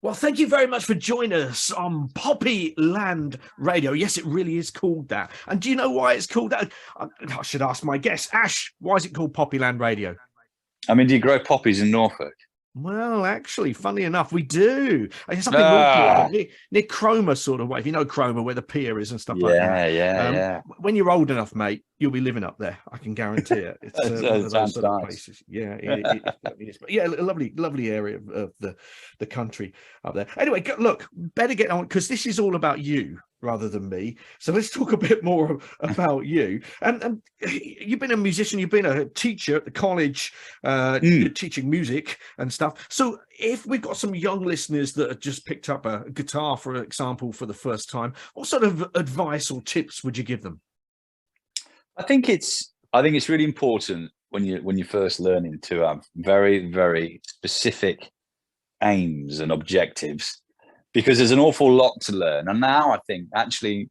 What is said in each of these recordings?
Well, thank you very much for joining us on Poppy Land Radio. Yes, it really is called that. And do you know why it's called that? I should ask my guest. Ash, why is it called Poppy Land Radio? I mean, do you grow poppies in Norfolk? Well, actually, funnily enough, we do. It's up in Norfolk, near Cromer sort of way. If you know Cromer, where the pier is and stuff like that. Yeah. When you're old enough, mate, you'll be living up there. I can guarantee it. It's one of those sort of places. Yeah, it is. But yeah, a lovely area of the country up there. Anyway, look, better get on because this is all about you rather than me. So let's talk a bit more about you. And you've been a musician, you've been a teacher at the college, teaching music and stuff. So if we've got some young listeners that have just picked up a guitar, for example, for the first time, what sort of advice or tips would you give them? I think it's really important when you're first learning to have very, very specific aims and objectives, because there's an awful lot to learn. And now I think actually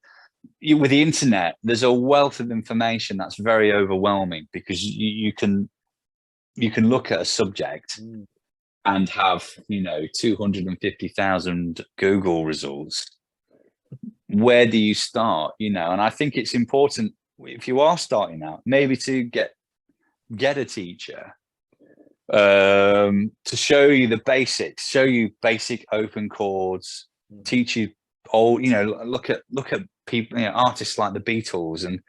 with the internet, there's a wealth of information that's very overwhelming, because you can look at a subject and have 250,000 Google results. Where do you start? And I think it's important, if you are starting out, maybe to get a teacher to show you the basics, show you basic open chords, teach you look at people, artists like the Beatles and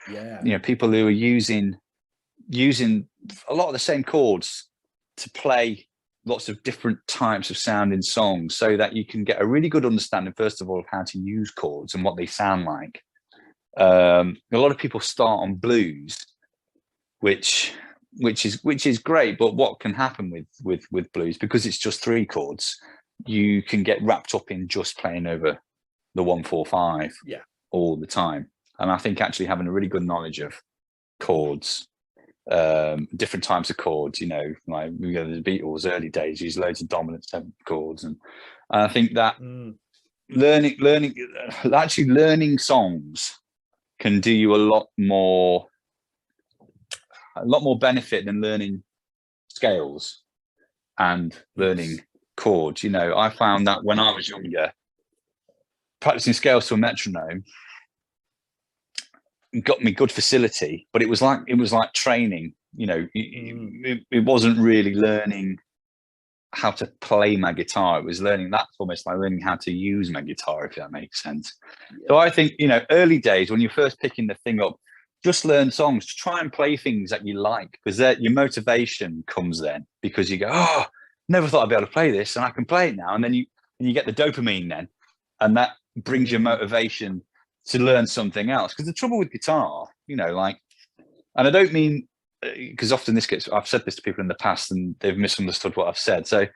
people who are using a lot of the same chords to play lots of different types of sound in songs, so that you can get a really good understanding, first of all, of how to use chords and what they sound like. A lot of people start on blues, which is great, but what can happen with blues, because it's just 3 chords, you can get wrapped up in just playing over the 1-4-5 all the time. And I think actually having a really good knowledge of chords, different types of chords, like the Beatles early days used loads of dominant 7 chords, and I think that learning songs can do you a lot more benefit than learning scales and learning chords. I found that when I was younger, practicing scales to a metronome got me good facility, but it was like training. It wasn't really learning how to play my guitar. It was learning, that's almost like learning how to use my guitar, if that makes sense. So I think, early days when you're first picking the thing up, just learn songs, to try and play things that you like, because your motivation comes then, because you go, oh, never thought I'd be able to play this, and I can play it now. And then you get the dopamine then, and that brings your motivation to learn something else. Because the trouble with guitar, and I don't mean, because often I've said this to people in the past and they've misunderstood what I've said. So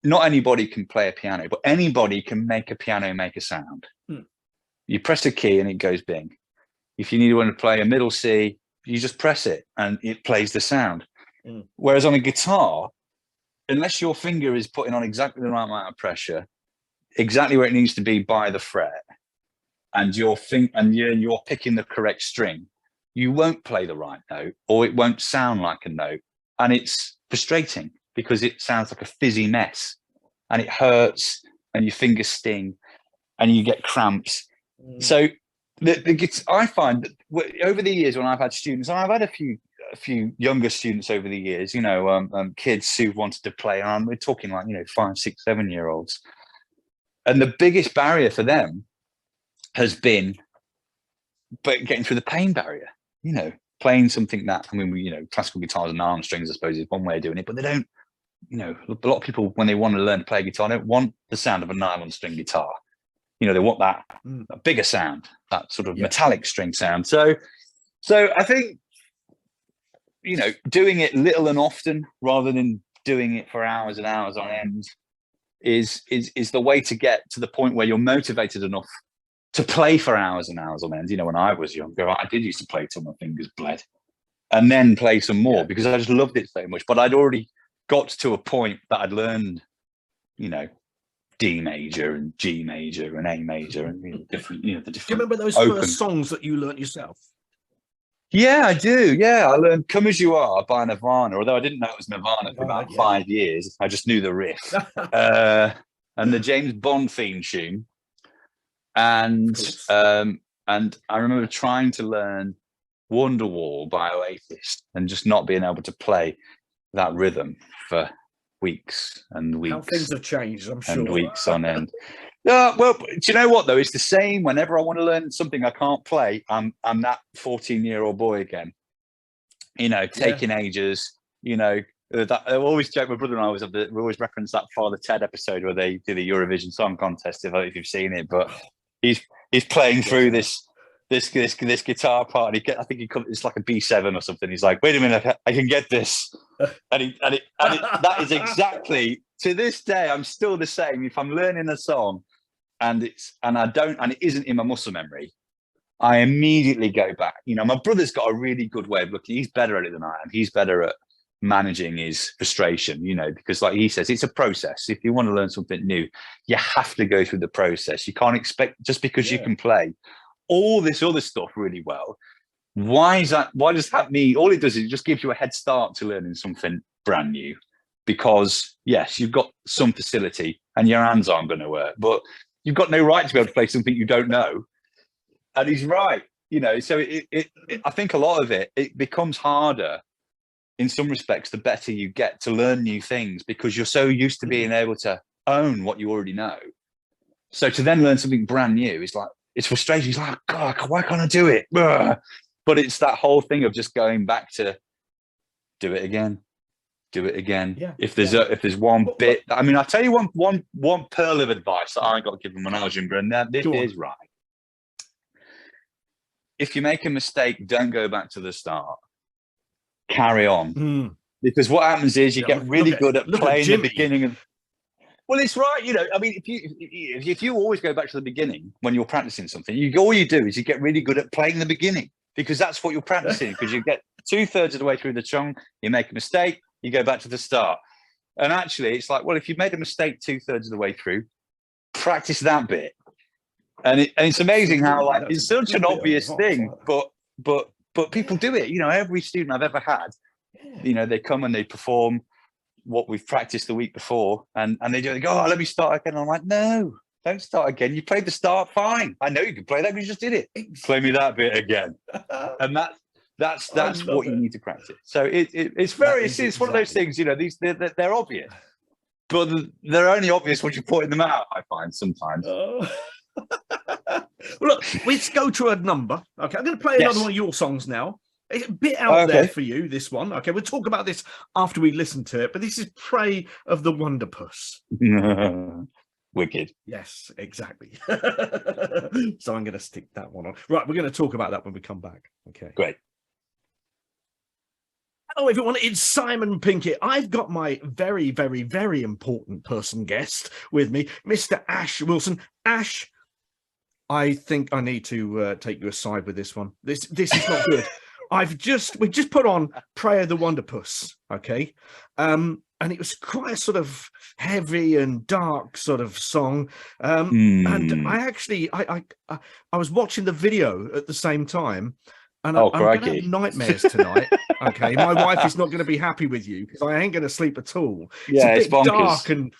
not anybody can play a piano, but anybody can make a piano make a sound. You press a key and it goes bing. If you need to play a middle C, you just press it and it plays the sound. Whereas on a guitar, unless your finger is putting on exactly the right amount of pressure, exactly where it needs to be by the fret, and you're picking the correct string, you won't play the right note, or it won't sound like a note. And it's frustrating because it sounds like a fizzy mess, and it hurts, and your fingers sting, and you get cramps. So I find that over the years when I've had students, and I've had a few younger students over the years, kids who wanted to play, and we're talking like 5, 6, 7-year-olds, and the biggest barrier for them has been getting through the pain barrier. Playing something that, classical guitars and arm strings, I suppose, is one way of doing it, but they don't, a lot of people, when they want to learn to play guitar, don't want the sound of a nylon string guitar. They want that a bigger sound, that sort of metallic string sound. So I think, doing it little and often rather than doing it for hours and hours on end is the way to get to the point where you're motivated enough to play for hours and hours on end. When I was younger, I did used to play till my fingers bled, and then play some more because I just loved it so much. But I'd already got to a point that I'd learned, D major and G major and A major and different, the different. Do you remember those first songs that you learnt yourself? Yeah, I do. Yeah, I learned "Come As You Are" by Nirvana, although I didn't know it was Nirvana for about 5 years. I just knew the riff. and the James Bond theme tune. And I remember trying to learn Wonderwall by Oasis and just not being able to play that rhythm for weeks and weeks. How things have changed, I'm sure. And weeks on end. Well, do you know what though? It's the same. Whenever I want to learn something I can't play, I'm that 14-year-old boy again. You know, taking ages. You know, I always joke. My brother and I we always reference that Father Ted episode where they do the Eurovision Song Contest. If you've seen it, but he's playing through this guitar part, and I think it's like a B7 or something. He's like, wait a minute, I can get this, and that is exactly, to this day, I'm still the same. If I'm learning a song and it isn't in my muscle memory, I immediately go back. You know, my brother's got a really good way of looking. He's better at it than I am. He's better at managing his frustration, you know, because like he says, it's a process. If you want to learn something new, you have to go through the process. You can't expect, just because you can play all this other stuff really well, why does that mean? All it does is it just gives you a head start to learning something brand new, because yes, you've got some facility and your hands aren't going to work, but you've got no right to be able to play something you don't know. And he's right, you know. So I think a lot of it becomes harder in some respects the better you get to learn new things, because you're so used to being able to own what you already know. So to then learn something brand new is like, it's frustrating. He's like, God, why can't I do it? Ugh. But it's that whole thing of just going back to do it again. Yeah. If there's one bit, I mean, I'll tell you one pearl of advice that I got given when I was younger, and this is right. If you make a mistake, don't go back to the start. Carry on. Because what happens is you get really good at playing the beginning of. Well, it's right, you know. I mean, if you always go back to the beginning when you're practicing something, all you do is you get really good at playing the beginning, because that's what you're practicing. Because you get 2/3 of the way through the song, you make a mistake, you go back to the start, and actually, it's like, well, if you've made a mistake 2/3 of the way through, practice that bit, and it's amazing how like it's such an obvious thing, but people do it. You know, every student I've ever had, you know, they come and they perform what we've practiced the week before, and they go, oh, let me start again. I'm like, no, don't start again. You played the start fine. I know you can play that because you just did it. Play me that bit again. And that's what you need to practice. So it's one of those things, you know, they're obvious, but they're only obvious once you're pointing them out, I find sometimes. Well, look, let's go to a number. Okay, I'm going to play another one of your songs now. It's a bit out there for you, this one. Okay, we'll talk about this after we listen to it, but this is Prey of the Wonderpuss. Wicked. Yes, exactly. So I'm going to stick that one on. Right, we're going to talk about that when we come back. Okay. Great. Hello, everyone. It's Simon Pinkett. I've got my very, very, very important person guest with me, Mr. Ash Wilson. Ash, I think I need to take you aside with this one. This is not good. We've just put on Prey of the Wonderpuss, okay? And it was quite a sort of heavy and dark sort of song. And I was watching the video at the same time, and I'm going to have nightmares tonight. Okay, my wife is not going to be happy with you because I ain't going to sleep at all. Yeah, it's a bit bonkers. dark and.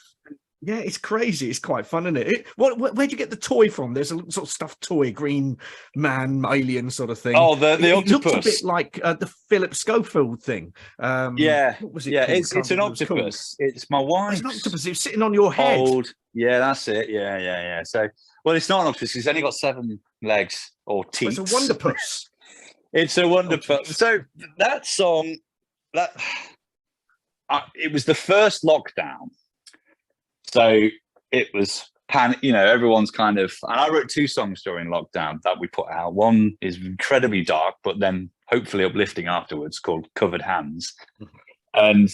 Yeah, it's crazy. It's quite fun, isn't it? Where'd you get the toy from? There's a sort of stuffed toy, green man, alien sort of thing. Oh, the octopus. It looks a bit like the Philip Schofield thing. What was it? Yeah, it's an octopus. It's my wife's. It's an octopus. It's sitting on your head. Yeah, that's it. Yeah. So, well, it's not an octopus. It's only got 7 legs or teeth. Well, it's a wonderpuss. It's a wonderpuss. So that song, it was the first lockdown. So it was you know, everyone's kind of, and I wrote 2 songs during lockdown that we put out. One is incredibly dark, but then hopefully uplifting afterwards, called Covered Hands. And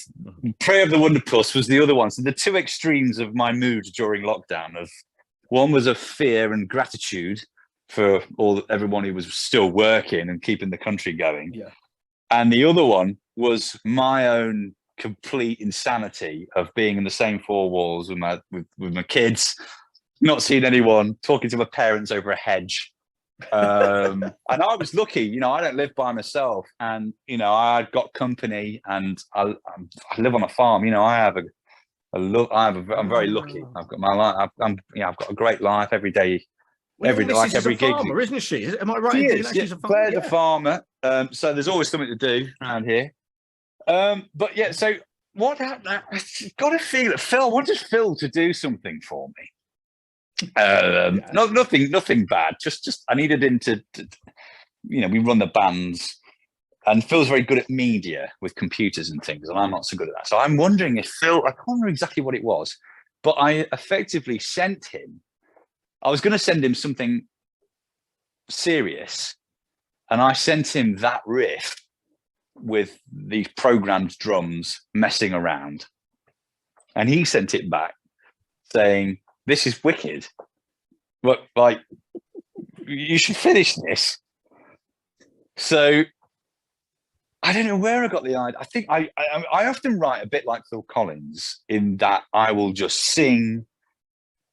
Prey of the Wonderpuss was the other one. So the 2 extremes of my mood during lockdown, one was of fear and gratitude for everyone who was still working and keeping the country going. Yeah. And the other one was my own complete insanity of being in the same 4 walls with my kids, not seeing anyone, talking to my parents over a hedge. And I was lucky, you know, I don't live by myself, and you know, I got company, and I live on a farm. You know, I have I'm very lucky. I've got my life. I've got a great life every day. Well, every your like missus every is a gig. farmer, isn't she? Am I right? She in is. she's a farmer? Claire's a farmer. So there's always something to do around here. But yeah, so what I've got a feel that Phil, I wanted Phil to do something for me. Nothing bad. Just I needed him to we run the bands, and Phil's very good at media with computers and things, and I'm not so good at that. So I'm wondering if Phil, I can't remember exactly what it was, but I effectively sent him. I was going to send him something serious, and I sent him that riff with these programmed drums messing around, and he sent it back saying, "This is wicked. But like, you should finish this." So I don't know where I got the idea. I think I often write a bit like Phil Collins, in that I will just sing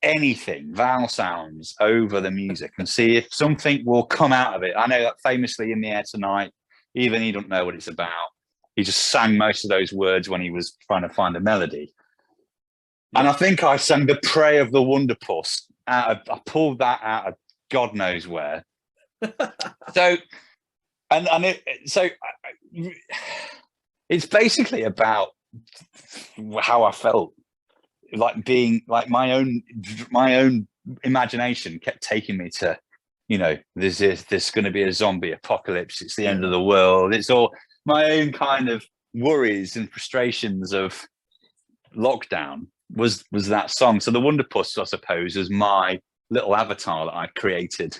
anything, vowel sounds over the music, and see if something will come out of it. I know that famously In the Air Tonight, even he don't know what it's about. He just sang most of those words when he was trying to find a melody. Yeah. And I think I sang The Prey of the Wonderpuss. I pulled that out of God knows where. So it's basically about how I felt, like being like my own imagination kept taking me to, there's going to be a zombie apocalypse. It's the end of the world. It's all my own kind of worries and frustrations of lockdown was that song. So The Wonderpuss, I suppose, is my little avatar that I created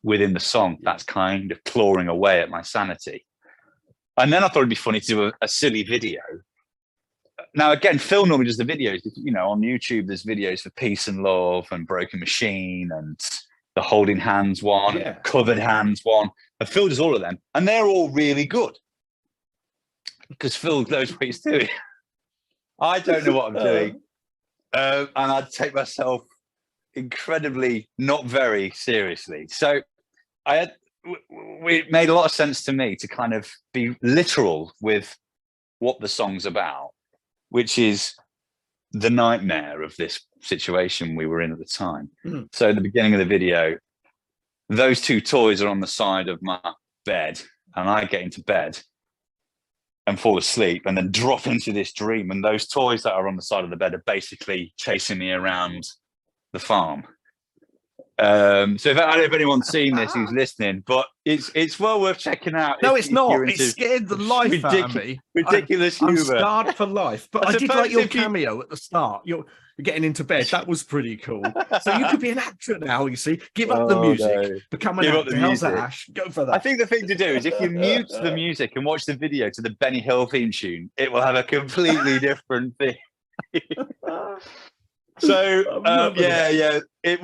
within the song that's kind of clawing away at my sanity. And then I thought it'd be funny to do a silly video. Now, again, Phil normally does the videos. On YouTube, there's videos for Peace and Love and Broken Machine and the Holding Hands one, Covered Hands one. And Phil does all of them. And they're all really good, because Phil knows what he's doing. I don't know what I'm doing. And I'd take myself incredibly not very seriously. So it made a lot of sense to me to kind of be literal with what the song's about, which is the nightmare of this situation we were in at the time. Mm. So at the beginning of the video, those two toys are on the side of my bed, and I get into bed and fall asleep and then drop into this dream. And those toys that are on the side of the bed are basically chasing me around the farm. So I don't know if anyone's seen this who's listening, but it's well worth checking out. No, it's not. It scared the life out of me. Ridiculous humor. I'm scarred for life. But I did like your cameo at the start. You're getting into bed. That was pretty cool. So you could be an actor now, you see. Give up the music. Become an actor. How's that, Ash? Go for that. I think the thing to do is, if you mute the music and watch the video to the Benny Hill theme tune, it will have a completely different thing. So it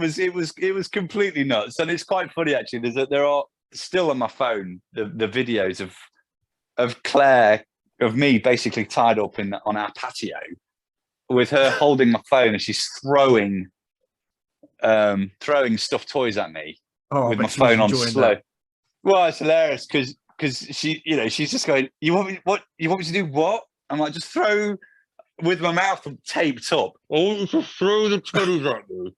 was completely nuts, and it's quite funny actually. There are still on my phone the videos of Claire, of me basically tied up on our patio with her holding my phone, and she's throwing stuffed toys at me with my phone on slow. That. Well, it's hilarious because she's just going, you want me to do what? I'm like, just throw. With my mouth taped up. Oh, just throw the teddies at me.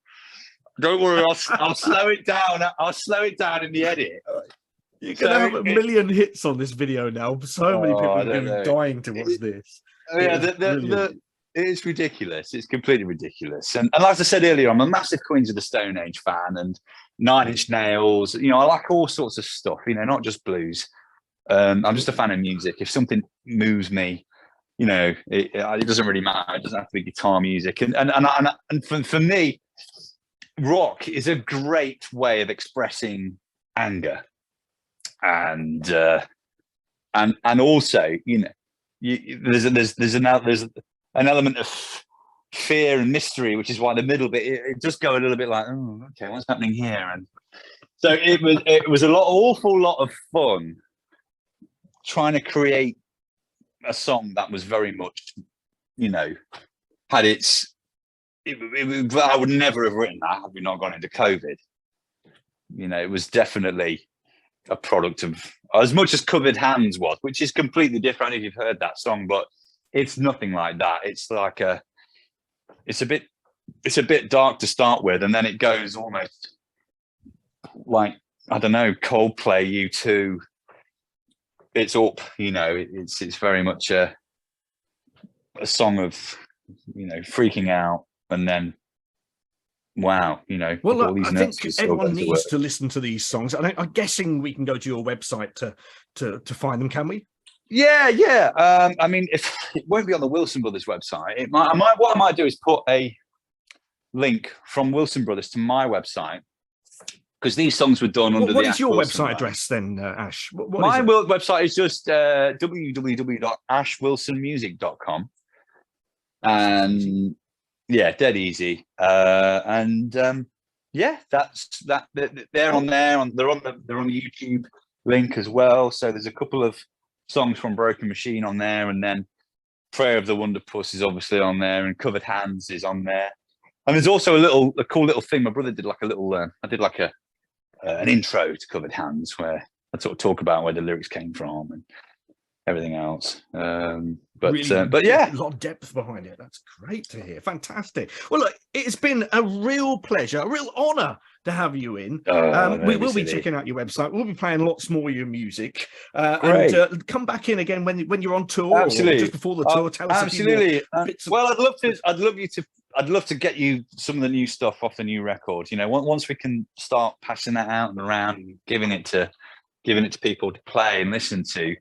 Don't worry, I'll slow it down. I'll slow it down in the edit. You're gonna have a million hits on this video now. So many people are going to be dying to watch this. It's ridiculous. It's completely ridiculous. And as I said earlier, I'm a massive Queens of the Stone Age fan, and Nine Inch Nails. I like all sorts of stuff. Not just blues. I'm just a fan of music. If something moves me, it doesn't really matter. It doesn't have to be guitar music. And for me, rock is a great way of expressing anger, and also, there's an element of fear and mystery, which is why the middle bit it just go a little bit like, oh, okay, what's happening here? And so it was awful lot of fun trying to create a song that was very much, had its. I would never have written that had we not gone into COVID. It was definitely a product of, as much as Covered Hands was, which is completely different. If you've heard that song, but it's nothing like that. It's like it's a bit dark to start with, and then it goes almost like, I don't know, Coldplay, U2. It's up, it's very much a song of, freaking out, and then wow, well, all these I think everyone needs to listen to these songs. I'm guessing we can go to your website to find them, can we? Yeah. I mean, if it won't be on the Wilson Brothers website, what I might do is put a link from Wilson Brothers to my website, because these songs were done under the What is your website address then, Ash? My website is just www.ashwilsonmusic.com, and yeah, dead easy. Yeah, that's that. They're on there. They're on the YouTube link as well. So there's a couple of songs from Broken Machine on there, and then Prayer of the Wonder Puss is obviously on there, and Covered Hands is on there. And there's also a cool little thing. My brother did like a little. I did like an intro to Covered Hands, where I sort of talk about where the lyrics came from and everything else. But yeah, a lot of depth behind it. That's great to hear. Fantastic. Well, look, it's been a real pleasure, a real honor to have you in. We will be checking out your website. We'll be playing lots more of your music. And come back in again when you're on tour. Absolutely. Or just before the tour. Tell us absolutely. Well, I'd love to get you some of the new stuff off the new record. Once we can start passing that out and around and giving it to people to play and listen to,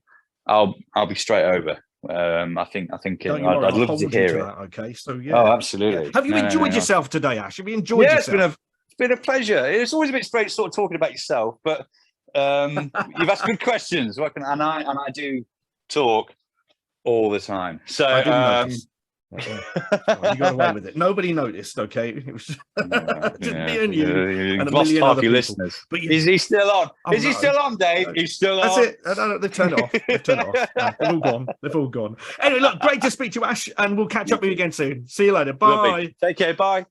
I'll be straight over. I think I'd love to hear it. Okay, so yeah. Oh, absolutely. Yeah. Have you enjoyed yourself today, Ash? Have you enjoyed yourself? It's been a pleasure. It's always a bit strange sort of talking about yourself, but you've asked good questions, and I do talk all the time. So I didn't notice. You got away with it. Nobody noticed. Okay, it was just me and you and a million other people. Listeners. But is he still on? Is he still on, Dave? He's still on. That's it. No, they've turned it off. They've all gone. They've all gone. Anyway, look, great to speak to you, Ash, and we'll catch up with you again soon. See you later. Bye. Lovely. Take care. Bye.